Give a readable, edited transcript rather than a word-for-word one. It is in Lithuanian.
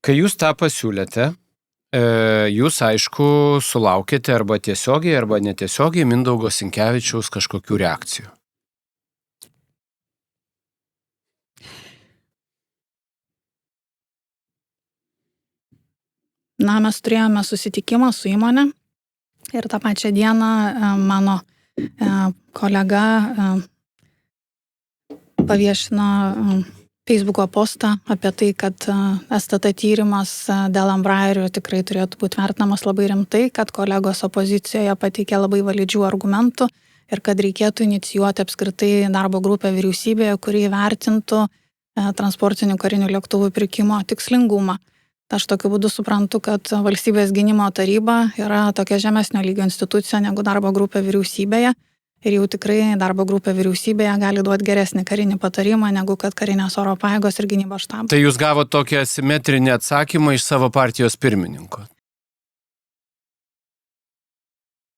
Kai jūs tą pasiūlėte, jūs, aišku, sulaukėte arba tiesiogiai, arba netiesiogiai Mindaugo Sinkevičiaus kažkokių reakcijų. Na, mes turėjome susitikimą su įmonė ir tą pačią dieną mano kolega paviešino Facebooko postą apie tai, kad STT tyrimas dėl Embraerių tikrai turėtų būti vertinamas labai rimtai, kad kolegos opozicijoje pateikė labai validžių argumentų ir kad reikėtų inicijuoti apskritai darbo grupę vyriausybėje, kuri įvertintų transportinių karinių lėktuvų pirkimo tikslingumą. Aš tokiu būdu suprantu, kad Valstybės gynimo taryba yra tokia žemesnio lygio institucija negu darbo grupė vyriausybėje ir jau tikrai darbo grupė vyriausybėje gali duoti geresnį karinį patarimą negu kad karinės oro pajėgos ir gynybos štabas. Tai jūs gavote tokį asimetrinį atsakymą iš savo partijos pirmininko?